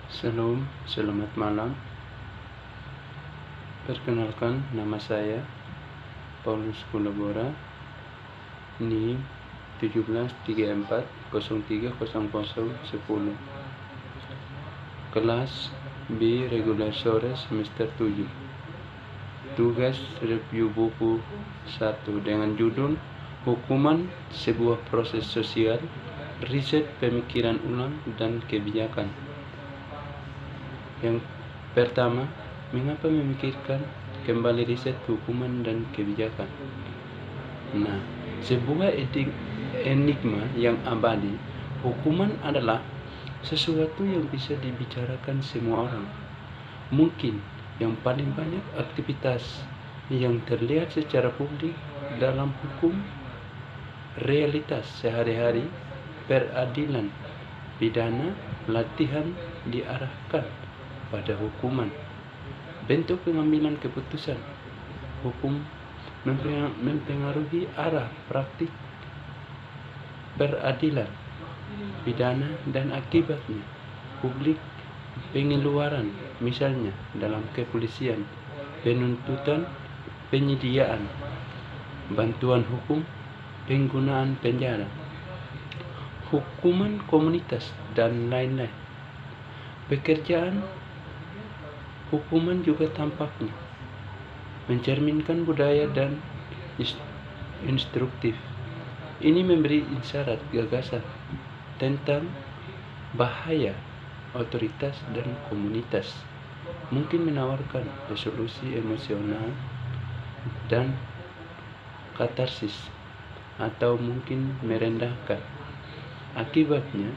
Shalom, selamat malam. Perkenalkan, nama saya Paulus Kulabora, NIM 1734030010, kelas B regular sore semester 7. Tugas review buku 1 dengan judul Hukuman Sebuah Proses Sosial, Riset Pemikiran Ulang dan Kebijakan. Yang pertama, mengapa memikirkan kembali riset hukuman dan kebijakan? Nah, sebuah enigma yang abadi. Hukuman adalah sesuatu yang bisa dibicarakan semua orang. Mungkin yang paling banyak aktivitas yang terlihat secara publik dalam hukum, realitas sehari-hari, peradilan, pidana, latihan diarahkan pada hukuman. Bentuk pengambilan keputusan hukum mempengaruhi arah praktik peradilan, pidana, dan akibatnya publik pengeluaran, misalnya dalam kepolisian, penuntutan, penyediaan bantuan hukum, penggunaan penjara, hukuman komunitas, dan lain-lain. Pekerjaan hukuman juga tampaknya mencerminkan budaya dan instruktif. Ini memberi isyarat gagasan tentang bahaya otoritas dan komunitas, mungkin menawarkan resolusi emosional dan katarsis, atau mungkin merendahkan. Akibatnya,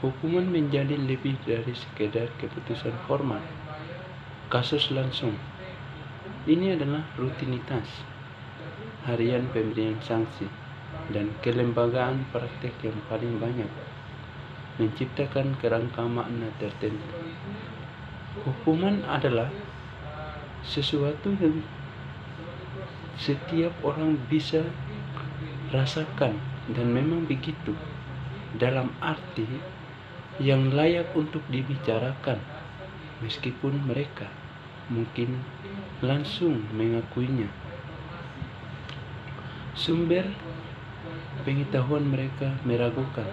hukuman menjadi lebih dari sekedar keputusan formal, kasus langsung. Ini adalah rutinitas harian pemberian sanksi dan kelembagaan praktek yang paling banyak menciptakan kerangka makna tertentu. Hukuman adalah sesuatu yang setiap orang bisa rasakan, dan memang begitu, dalam arti yang layak untuk dibicarakan, meskipun mereka mungkin langsung mengakuinya. Sumber pengetahuan mereka meragukan.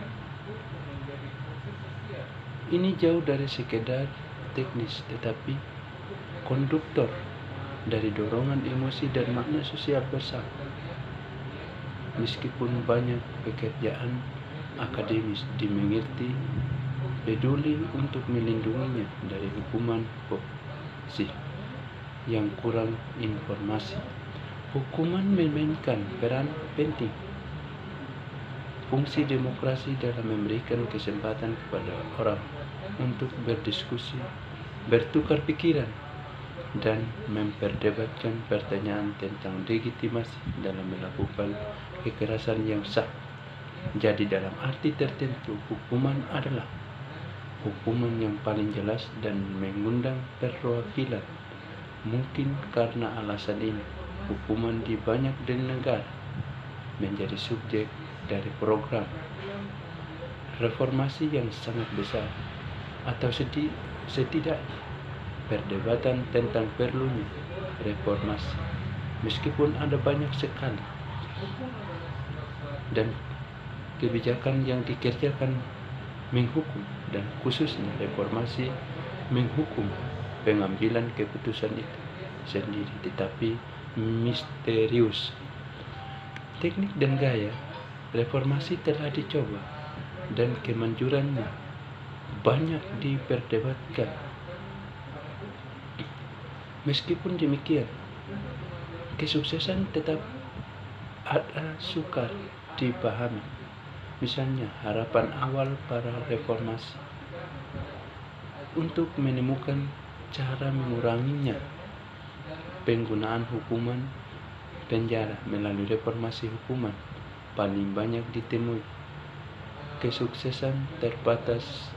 Ini jauh dari sekedar teknis, tetapi konduktor dari dorongan emosi dan makna sosial bersama. Meskipun banyak pekerjaan akademis dimengerti peduli untuk melindunginya dari hukuman posisi yang kurang informasi, hukuman memainkan peran penting. Fungsi demokrasi dalam memberikan kesempatan kepada orang untuk berdiskusi, bertukar pikiran, dan memperdebatkan pertanyaan tentang legitimasi dalam melakukan kekerasan yang sah. Jadi dalam arti tertentu, hukuman adalah hukuman yang paling jelas dan mengundang perwakilan. Mungkin karena alasan ini, hukuman di banyak negara menjadi subjek dari program reformasi yang sangat besar, atau setidaknya perdebatan tentang perlunya reformasi. Meskipun ada banyak sekali dan kebijakan yang dikerjakan menghukum, dan khususnya reformasi menghukum pengambilan keputusan itu sendiri, tetapi misterius. Teknik dan gaya reformasi telah dicoba dan kemanjurannya banyak diperdebatkan. Meskipun demikian, kesuksesan tetap ada sukar dipahami. Misalnya, harapan awal para reformasi untuk menemukan cara menguranginya penggunaan hukuman penjara melalui reformasi hukuman paling banyak ditemui. Kesuksesan terbatas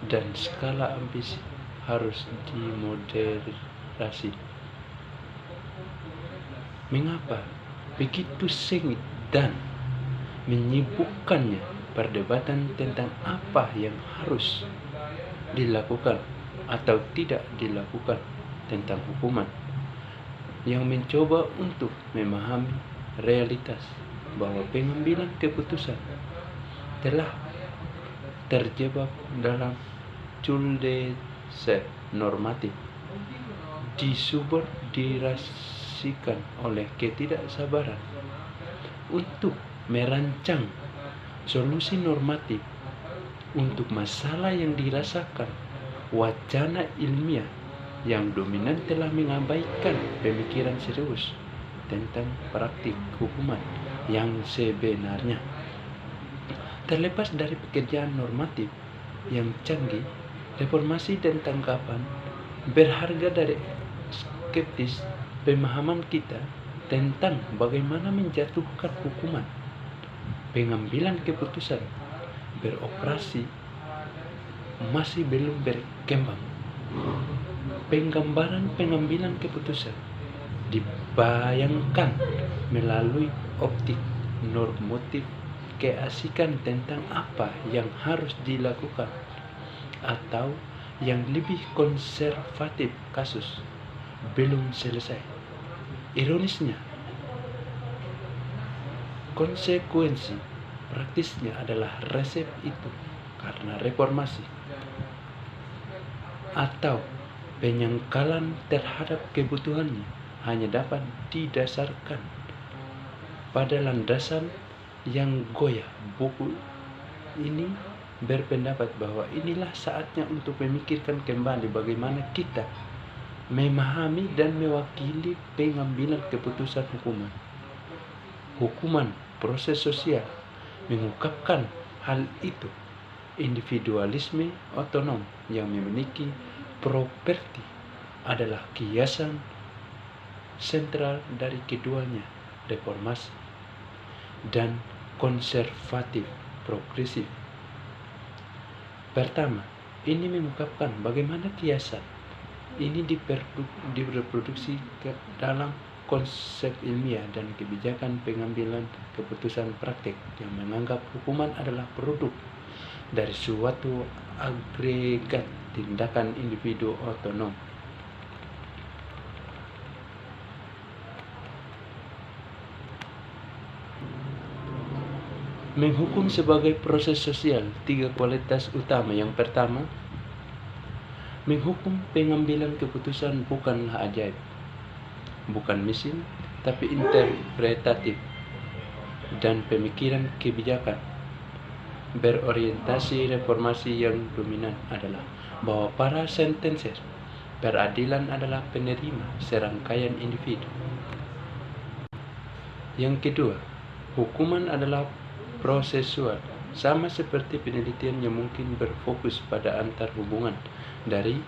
dan skala ambisi harus dimoderasi. Mengapa begitu sengit dan menyibukkannya perdebatan tentang apa yang harus dilakukan atau tidak dilakukan tentang hukuman, yang mencoba untuk memahami realitas bahwa pengambilan keputusan telah terjebak dalam culdeser normatif, disubordinasikan oleh ketidaksabaran untuk merancang solusi normatif untuk masalah yang dirasakan. Wacana ilmiah yang dominan telah mengabaikan pemikiran serius tentang praktik hukuman yang sebenarnya. Terlepas dari pekerjaan normatif yang canggih, reformasi dan tanggapan berharga dari skeptis pemahaman kita tentang bagaimana menjatuhkan hukuman. Pengambilan keputusan beroperasi masih belum berkembang. Penggambaran pengambilan keputusan dibayangkan melalui optik normatif keasikan tentang apa yang harus dilakukan, atau yang lebih konservatif, kasus belum selesai. Ironisnya, konsekuensi praktisnya adalah resep itu karena reformasi atau penyangkalan terhadap kebutuhannya hanya dapat didasarkan pada landasan yang goyah. Buku ini berpendapat bahwa inilah saatnya untuk memikirkan kembali bagaimana kita memahami dan mewakili pengambilan keputusan hukuman. Hukuman proses sosial mengungkapkan hal itu. Individualisme otonom yang memiliki properti adalah kiasan sentral dari keduanya, reformasi dan konservatif progresif. Pertama, ini mengungkapkan bagaimana kiasan ini direproduksi dalam konsep ilmiah dan kebijakan pengambilan keputusan praktik yang menganggap hukuman adalah produk dari suatu agregat tindakan individu otonom. Menghukum sebagai proses sosial, 3 kualitas utama. Yang pertama, menghukum pengambilan keputusan bukanlah ajaib, bukan mesin, tapi interpretatif dan pemikiran kebijakan. Berorientasi reformasi yang dominan adalah bahwa para sentencer peradilan adalah penerima serangkaian individu. Yang kedua, hukuman adalah prosesual, sama seperti penelitian yang mungkin berfokus pada antar hubungan dari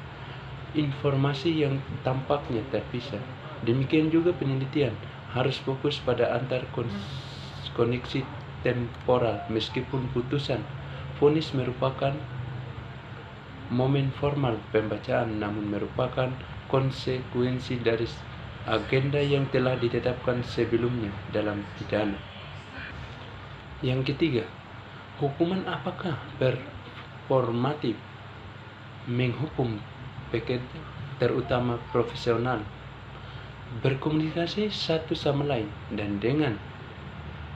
informasi yang tampaknya terpisah. Demikian juga penelitian harus fokus pada antar koneksi temporal, meskipun putusan vonis merupakan momen formal pembacaan, namun merupakan konsekuensi dari agenda yang telah ditetapkan sebelumnya dalam pidana. Yang ketiga, hukuman apakah performatif? Menghukum pekerja, terutama profesional, berkomunikasi satu sama lain dan dengan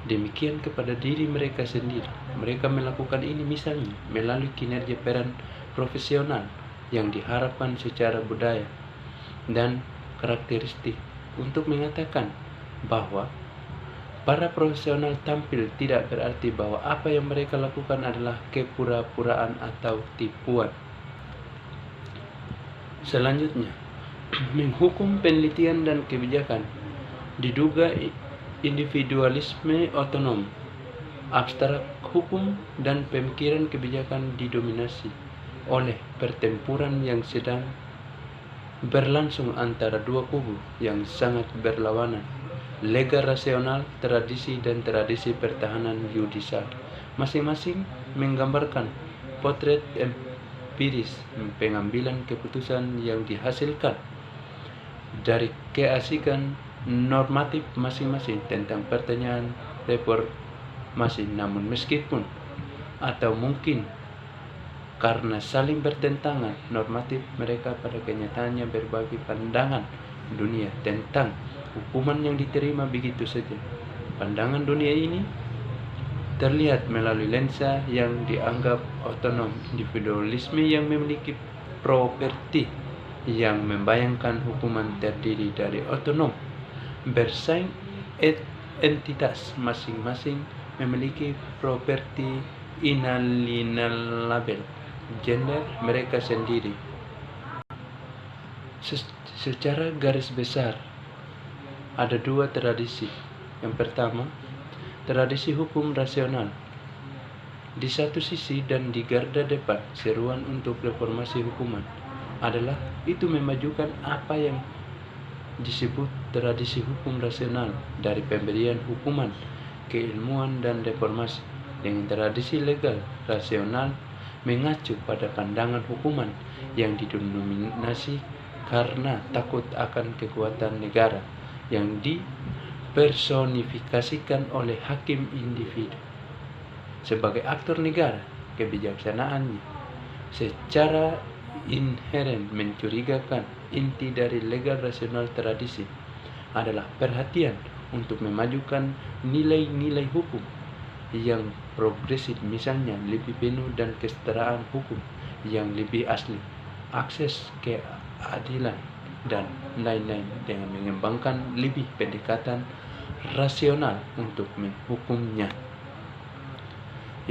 demikian kepada diri mereka sendiri. Mereka melakukan ini misalnya melalui kinerja peran profesional yang diharapkan secara budaya dan karakteristik untuk mengatakan bahwa para profesional tampil tidak berarti bahwa apa yang mereka lakukan adalah kepura-puraan atau tipuan. Selanjutnya, menghukum penelitian dan kebijakan diduga individualisme otonom, abstrak hukum dan pemikiran kebijakan didominasi oleh pertempuran yang sedang berlangsung antara dua kubu yang sangat berlawanan, lega rasional, tradisi dan tradisi pertahanan yudisial. Masing-masing menggambarkan potret empiris pengambilan keputusan yang dihasilkan dari keasikan normatif masing-masing tentang pertanyaan reformasi. Namun meskipun atau mungkin karena saling bertentangan normatif mereka pada kenyataannya berbagi pandangan dunia tentang hukuman yang diterima begitu saja. Pandangan dunia ini terlihat melalui lensa yang dianggap otonom, individualisme yang memiliki properti yang membayangkan hukuman terdiri dari otonom, bersaing entitas masing-masing memiliki properti inalienable gender mereka sendiri. Secara garis besar ada dua tradisi. Yang pertama, tradisi hukum rasional. Di satu sisi dan di garda depan seruan untuk reformasi hukuman adalah itu memajukan apa yang disebut tradisi hukum rasional dari pemberian hukuman, keilmuan dan reformasi, dengan tradisi legal rasional mengacu pada pandangan hukuman yang didominasi karena takut akan kekuatan negara yang dipersonifikasikan oleh hakim individu. Sebagai aktor negara, kebijaksanaannya secara inheren mencurigakan. Inti dari legal rasional tradisi adalah perhatian untuk memajukan nilai-nilai hukum yang progresif, misalnya lebih penuh dan kesetaraan hukum yang lebih asli, akses keadilan, dan lain-lain, dengan mengembangkan lebih pendekatan rasional untuk menghukumnya.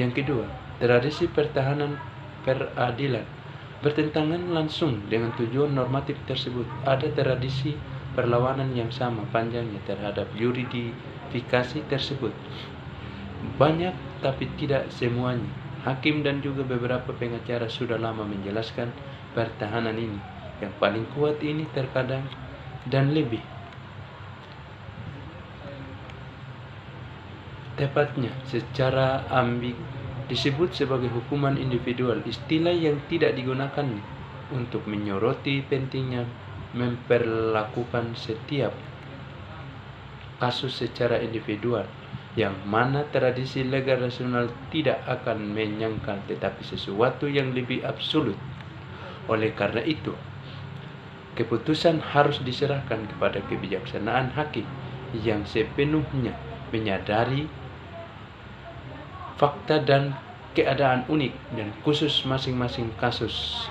Yang kedua, tradisi pertahanan peradilan bertentangan langsung dengan tujuan normatif tersebut. Ada tradisi perlawanan yang sama panjangnya terhadap yuridifikasi tersebut. Banyak tapi tidak semuanya. Hakim dan juga beberapa pengacara sudah lama menjelaskan pertahanan ini. Yang paling kuat ini terkadang dan lebih tepatnya secara disebut sebagai hukuman individual, istilah yang tidak digunakan untuk menyoroti pentingnya memperlakukan setiap kasus secara individual, yang mana tradisi legal rasional tidak akan menyangkal tetapi sesuatu yang lebih absolut. Oleh karena itu, keputusan harus diserahkan kepada kebijaksanaan hakim yang sepenuhnya menyadari fakta dan keadaan unik dan khusus masing-masing kasus.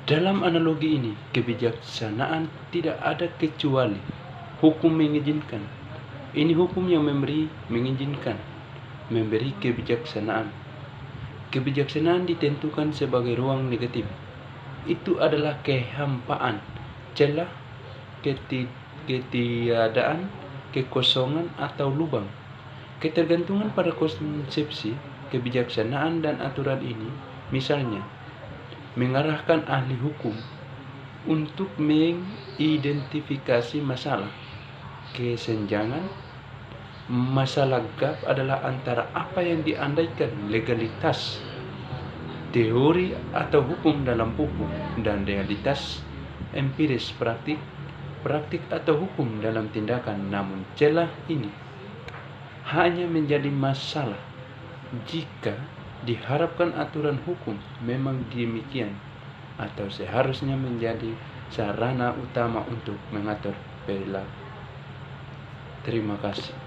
Dalam analogi ini, kebijaksanaan tidak ada kecuali hukum mengizinkan. Ini hukum yang mengizinkan, memberi kebijaksanaan. Kebijaksanaan ditentukan sebagai ruang negatif. Itu adalah kehampaan, celah, ketiadaan, kekosongan atau lubang. Ketergantungan pada konsepsi kebijaksanaan dan aturan ini, misalnya, mengarahkan ahli hukum untuk mengidentifikasi masalah. Kesenjangan masalah gap adalah antara apa yang diandaikan legalitas teori atau hukum dalam buku dan realitas empiris praktik atau hukum dalam tindakan. Namun celah ini hanya menjadi masalah jika diharapkan aturan hukum memang demikian atau seharusnya menjadi sarana utama untuk mengatur perilaku. Terima kasih.